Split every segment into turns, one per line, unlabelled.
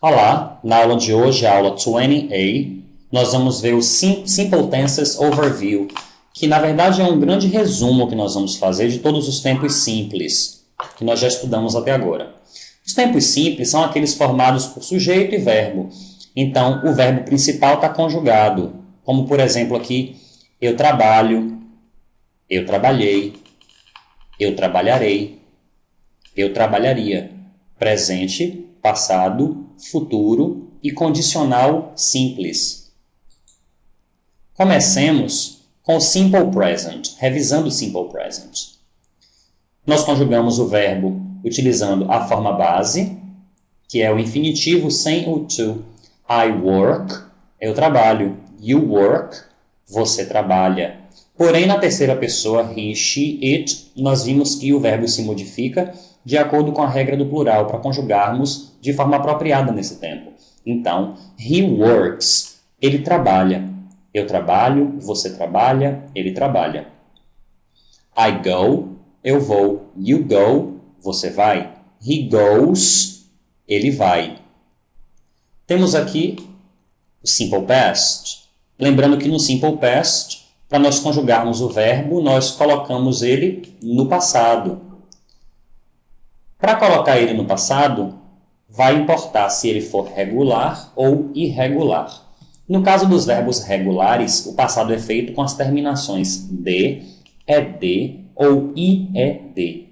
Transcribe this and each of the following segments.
Olá, na aula de hoje, a aula 20A, nós vamos ver o Simple Tenses Overview, que na verdade é um grande resumo que nós vamos fazer de todos os tempos simples, que nós já estudamos até agora. Os tempos simples são aqueles formados por sujeito e verbo. Então, o verbo principal está conjugado, como por exemplo aqui, eu trabalho, eu trabalhei, eu trabalharei, eu trabalharia. Presente, passado, futuro e condicional simples. Comecemos com o Simple Present, revisando o Simple Present. Nós conjugamos o verbo utilizando a forma base, que é o infinitivo sem o to. I work, eu trabalho. You work, você trabalha. Porém, na terceira pessoa, he, she, it, nós vimos que o verbo se modifica de acordo com a regra do plural, para conjugarmos de forma apropriada nesse tempo. Então, he works, ele trabalha. Eu trabalho, você trabalha, ele trabalha. I go, eu vou. You go, você vai. He goes, ele vai. Temos aqui o Simple Past. Lembrando que no Simple Past, para nós conjugarmos o verbo, nós colocamos ele no passado. Para colocar ele no passado, vai importar se ele for regular ou irregular. No caso dos verbos regulares, o passado é feito com as terminações de, ed ou ied.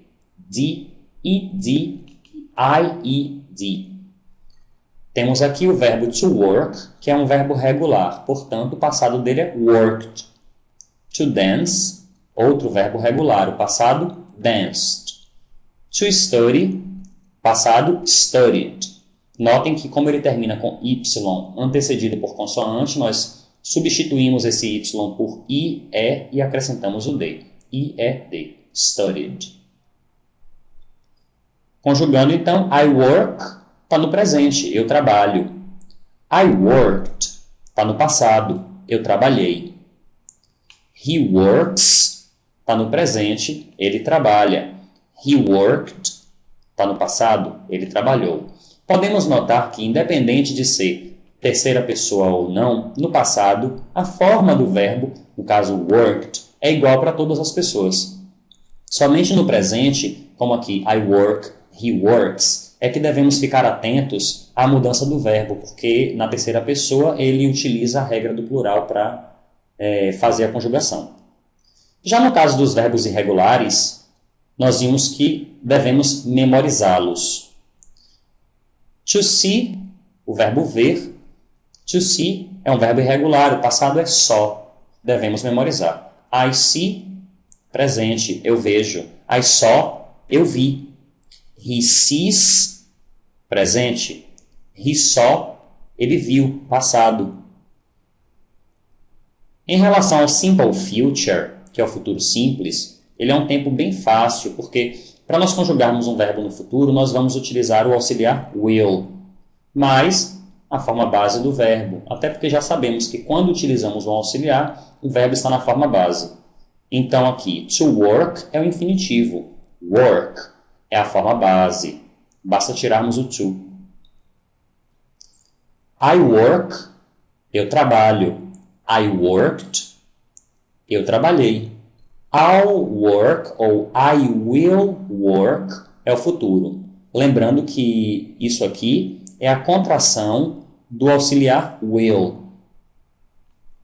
De, id, ied. Temos aqui o verbo to work, que é um verbo regular, portanto, o passado dele é worked. To dance, outro verbo regular, o passado danced. To study, passado studied. Notem que como ele termina com y antecedido por consoante, nós substituímos esse y por ie e acrescentamos o d. ied, studied. Conjugando então, I work, está no presente, eu trabalho. I worked, está no passado, eu trabalhei. He works, está no presente, ele trabalha. He worked, está no passado, ele trabalhou. Podemos notar que, independente de ser terceira pessoa ou não, no passado, a forma do verbo, no caso worked, é igual para todas as pessoas. Somente no presente, como aqui I work, he works, é que devemos ficar atentos à mudança do verbo, porque na terceira pessoa ele utiliza a regra do plural para fazer a conjugação. Já no caso dos verbos irregulares, nós vimos que devemos memorizá-los. To see, o verbo ver. To see é um verbo irregular, o passado é só. Devemos memorizar. I see, presente, eu vejo. I saw, eu vi. He sees, presente. He saw, ele viu, passado. Em relação ao simple future, que é o futuro simples, ele é um tempo bem fácil, porque para nós conjugarmos um verbo no futuro, nós vamos utilizar o auxiliar will, mais a forma base do verbo, até porque já sabemos que quando utilizamos um auxiliar, o verbo está na forma base. Então aqui, to work é o infinitivo, work é a forma base, basta tirarmos o to. I work, eu trabalho. I worked, eu trabalhei. I'll work ou I will work é o futuro. Lembrando que isso aqui é a contração do auxiliar will.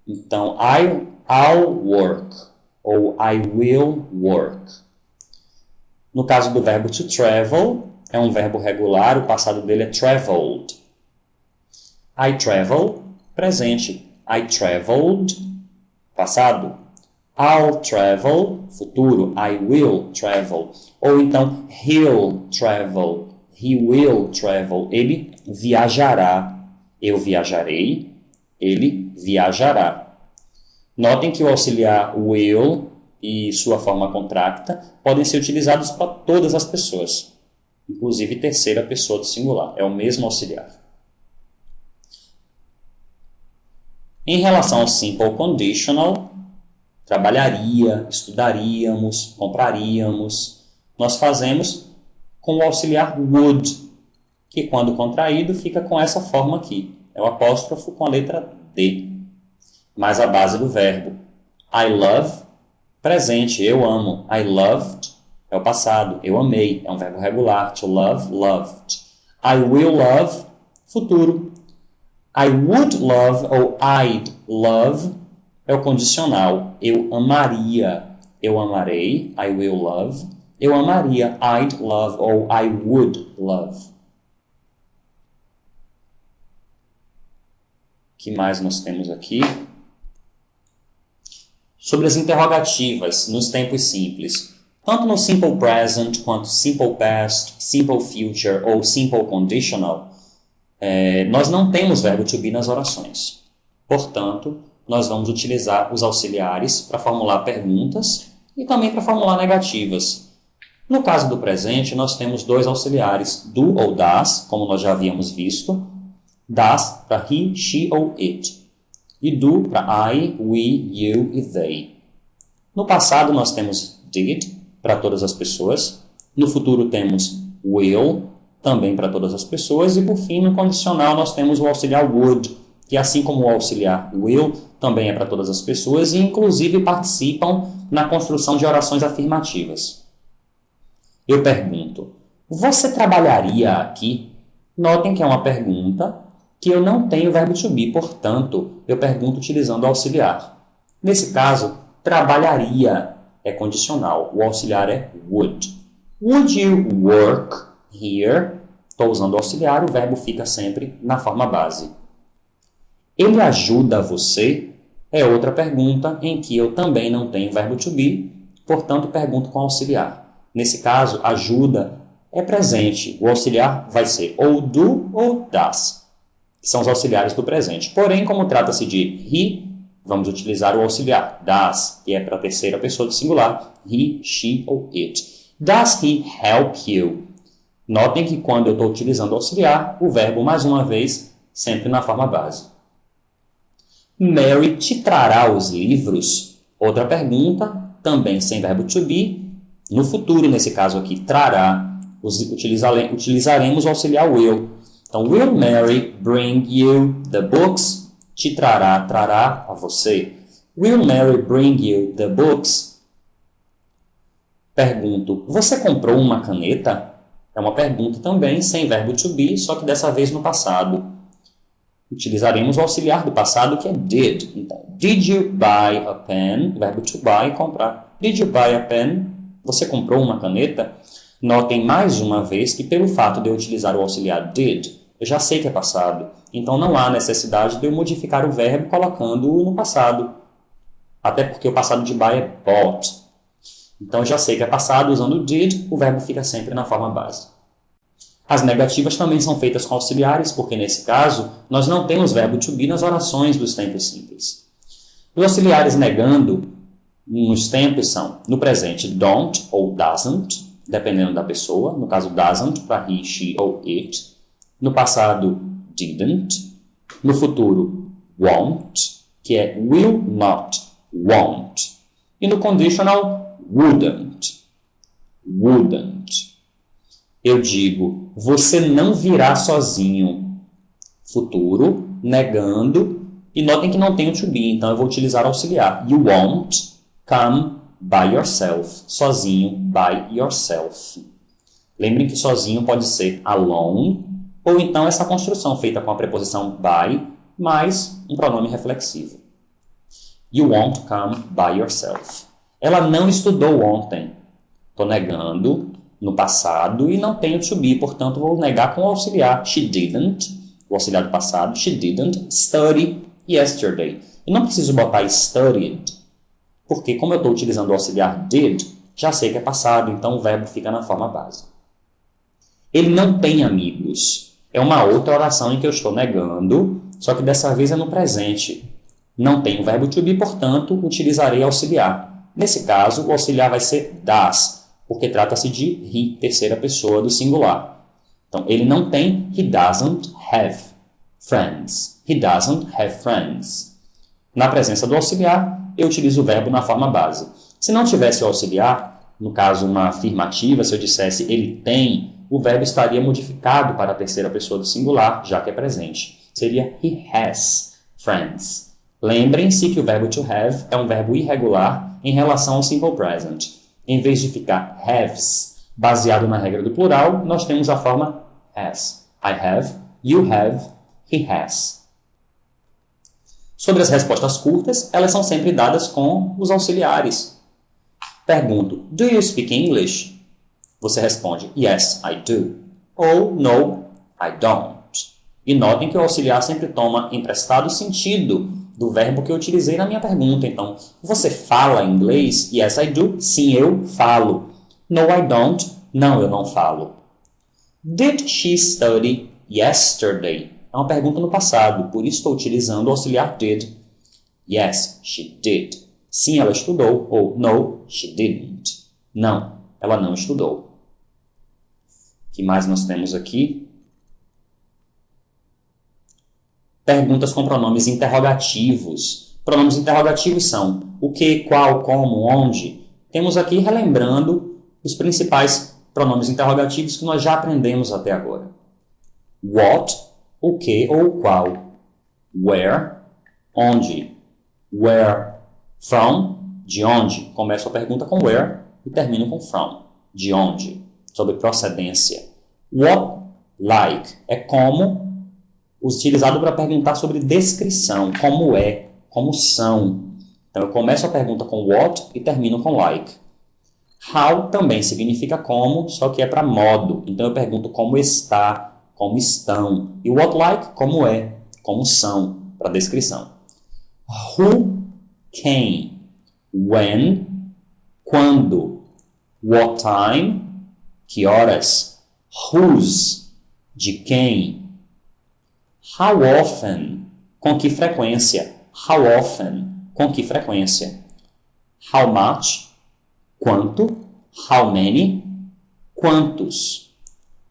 Então, I'll work ou I will work. No caso do verbo to travel, é um verbo regular, o passado dele é traveled. I travel, presente. I traveled, passado. I'll travel, futuro. I will travel. Ou então, he'll travel. He will travel. Ele viajará. Eu viajarei. Ele viajará. Notem que o auxiliar will e sua forma contracta podem ser utilizados para todas as pessoas, inclusive terceira pessoa do singular. É o mesmo auxiliar. Em relação ao simple conditional, trabalharia, estudaríamos, compraríamos, nós fazemos com o auxiliar would. que quando contraído fica com essa forma aqui. É o apóstrofo com a letra D, mais a base do verbo. I love, presente, eu amo. I loved é o passado, eu amei, é um verbo regular. To love, loved. I will love, futuro. I would love ou I'd love é o condicional. Eu amaria, eu amarei. I will love. Eu amaria, I'd love ou I would love. O que mais nós temos aqui? Sobre as interrogativas nos tempos simples. Tanto no Simple Present quanto Simple Past, Simple Future ou Simple Conditional, nós não temos verbo to be nas orações. Portanto, nós vamos utilizar os auxiliares para formular perguntas e também para formular negativas. No caso do presente, nós temos dois auxiliares, do ou das, como nós já havíamos visto. Das para he, she ou it. E do para I, we, you e they. No passado, nós temos did para todas as pessoas. No futuro, temos will, também para todas as pessoas. E, por fim, no condicional, nós temos o auxiliar would, que assim como o auxiliar will, também é para todas as pessoas e, inclusive, participam na construção de orações afirmativas. Eu pergunto, você trabalharia aqui? Notem que é uma pergunta que eu não tenho verbo to be, portanto, eu pergunto utilizando o auxiliar. Nesse caso, trabalharia é condicional, o auxiliar é would. Would you work here? Estou usando o auxiliar, o verbo fica sempre na forma base. Ele ajuda você? É outra pergunta em que eu também não tenho verbo to be, portanto, pergunto com auxiliar. Nesse caso, ajuda é presente, o auxiliar vai ser ou do ou das, que são os auxiliares do presente. Porém, como trata-se de he, vamos utilizar o auxiliar das, que é para a terceira pessoa do singular, he, she ou it. Does he help you? Notem que quando eu estou utilizando o auxiliar, o verbo, mais uma vez, sempre na forma base. Mary te trará os livros? Outra pergunta, também sem verbo to be. No futuro, nesse caso aqui, trará, utilizaremos o auxiliar will. Então, will Mary bring you the books? Te trará, trará a você. Will Mary bring you the books? Pergunto, você comprou uma caneta? É uma pergunta também, sem verbo to be, só que dessa vez no passado. Utilizaremos o auxiliar do passado, que é did. Então, did you buy a pen? Verbo to buy, comprar. Did you buy a pen? Você comprou uma caneta? Notem mais uma vez que pelo fato de eu utilizar o auxiliar did, eu já sei que é passado. Então não há necessidade de eu modificar o verbo colocando-o no passado. Até porque o passado de buy é bought. Então eu já sei que é passado, usando did, o verbo fica sempre na forma base. As negativas também são feitas com auxiliares, porque nesse caso nós não temos verbo to be nas orações dos tempos simples. Os auxiliares negando nos tempos são, no presente, don't ou doesn't, dependendo da pessoa. No caso, doesn't para he, she ou it. No passado, didn't. No futuro, won't, que é will not, won't. E no conditional, wouldn't, wouldn't. Eu digo, você não virá sozinho. Futuro, negando. E notem que não tem o to be, então eu vou utilizar auxiliar. You won't come by yourself. Sozinho, by yourself. Lembrem que sozinho pode ser alone, ou então essa construção feita com a preposição by, mais um pronome reflexivo. You won't come by yourself. Ela não estudou ontem. Estou negando no passado e não tenho to be, portanto vou negar com o auxiliar. She didn't, o auxiliar do passado. She didn't study yesterday. Eu não preciso botar studied, porque como eu estou utilizando o auxiliar did, já sei que é passado, então o verbo fica na forma base. Ele não tem amigos. É uma outra oração em que eu estou negando, só que dessa vez é no presente. Não tem o verbo to be, portanto, utilizarei auxiliar. Nesse caso, o auxiliar vai ser das, porque trata-se de he, terceira pessoa do singular. Então, ele não tem, he doesn't have friends. He doesn't have friends. Na presença do auxiliar, eu utilizo o verbo na forma base. Se não tivesse o auxiliar, no caso uma afirmativa, se eu dissesse ele tem o verbo estaria modificado para a terceira pessoa do singular, já que é presente. Seria he has friends. Lembrem-se que o verbo to have é um verbo irregular em relação ao simple present. Em vez de ficar haves, baseado na regra do plural, nós temos a forma has. I have, you have, he has. Sobre as respostas curtas, elas são sempre dadas com os auxiliares. Pergunto, do you speak English? Você responde, yes, I do. Ou, no, I don't. E notem que o auxiliar sempre toma emprestado o sentido do verbo que eu utilizei na minha pergunta. Então, você fala inglês? Yes, I do. Sim, eu falo. No, I don't. Não, eu não falo. Did she study yesterday? É uma pergunta no passado, por isso estou utilizando o auxiliar did. Yes, she did. Sim, ela estudou. Ou no, she didn't. Não, ela não estudou. O que mais nós temos aqui? Perguntas com pronomes interrogativos. Pronomes interrogativos são o que, qual, como, onde. Temos aqui relembrando os principais pronomes interrogativos que nós já aprendemos até agora. What, o que ou o qual. Where, onde. Where, from, de onde. Começo a pergunta com where e termino com from, de onde. Sobre procedência. What, like, é como, utilizado para perguntar sobre descrição, como é, como são. Então, eu começo a pergunta com what e termino com like. How também significa como, só que é para modo. Então, eu pergunto como está, como estão. E what like, como é, como são, para descrição. Who came, when, quando, what time, que horas, whose, de quem. How often, com que frequência. How often, com que frequência. How much, quanto. How many, quantos.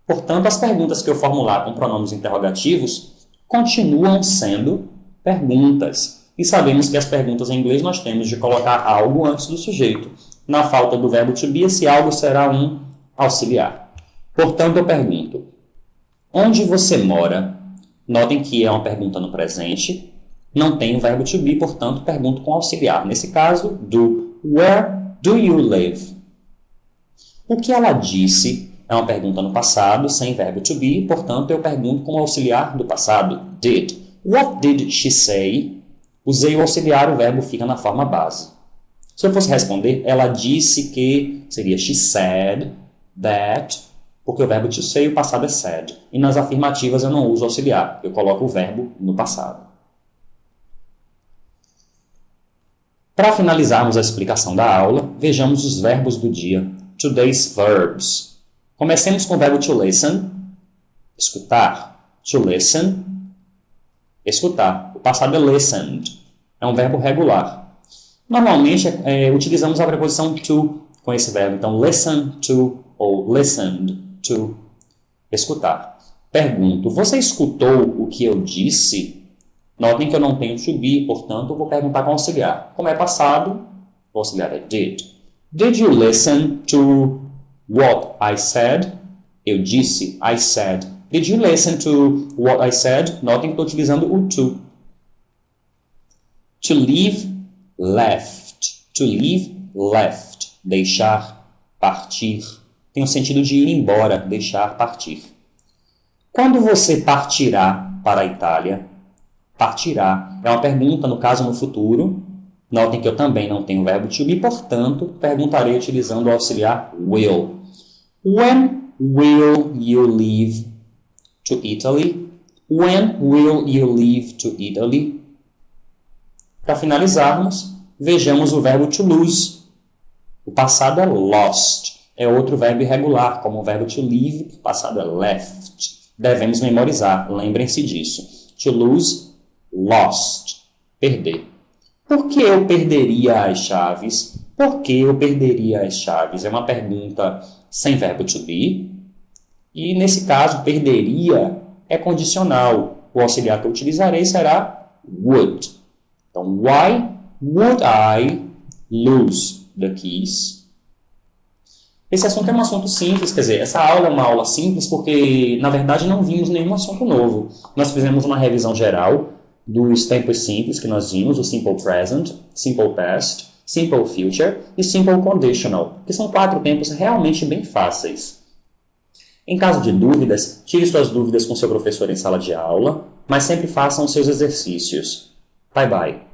Portanto, as perguntas que eu formular com pronomes interrogativos continuam sendo perguntas. E sabemos que as perguntas em inglês nós temos de colocar algo antes do sujeito. Na falta do verbo to be, esse algo será um auxiliar. Portanto, eu pergunto, onde você mora? Notem que é uma pergunta no presente, não tem o verbo to be, portanto, pergunto com auxiliar. Nesse caso, do. Where do you live? O que ela disse é uma pergunta no passado, sem verbo to be, portanto, eu pergunto com o auxiliar do passado. Did. What did she say? Usei o auxiliar, o verbo fica na forma base. Se eu fosse responder, ela disse que, seria she said that, porque o verbo to say, o passado é said. E nas afirmativas eu não uso auxiliar, eu coloco o verbo no passado. Para finalizarmos a explicação da aula, vejamos os verbos do dia. Today's verbs. Comecemos com o verbo to listen, escutar. To listen, escutar. O passado é listened. É um verbo regular. Normalmente, utilizamos a preposição to com esse verbo. Então, listen to ou listened to, escutar. Pergunto, você escutou o que eu disse? Notem que eu não tenho to be, portanto, eu vou perguntar com auxiliar. Como é passado, o auxiliar é did. Did you listen to what I said? Eu disse, I said. Did you listen to what I said? Notem que estou utilizando o to. To leave, left. To leave, left. Deixar, partir. Tem o sentido de ir embora, deixar, partir. Quando você partirá para a Itália? Partirá. É uma pergunta, no caso, no futuro. Notem que eu também não tenho o verbo to be, portanto, perguntarei utilizando o auxiliar will. When will you leave to Italy? When will you leave to Italy? Para finalizarmos, vejamos o verbo to lose. O passado é lost. É outro verbo irregular, como o verbo to leave, o passado é left. Devemos memorizar, lembrem-se disso. To lose, lost. Perder. Por que eu perderia as chaves? Por que eu perderia as chaves? É uma pergunta sem verbo to be. E, nesse caso, perderia é condicional. O auxiliar que eu utilizarei será would. Então, why would I lose the keys? Esse assunto é um assunto simples, quer dizer, essa aula é uma aula simples porque, na verdade, não vimos nenhum assunto novo. Nós fizemos uma revisão geral dos tempos simples que nós vimos, o Simple Present, Simple Past, Simple Future e Simple Conditional, que são 4 tempos realmente bem fáceis. Em caso de dúvidas, tire suas dúvidas com seu professor em sala de aula, mas sempre façam os seus exercícios. Bye bye.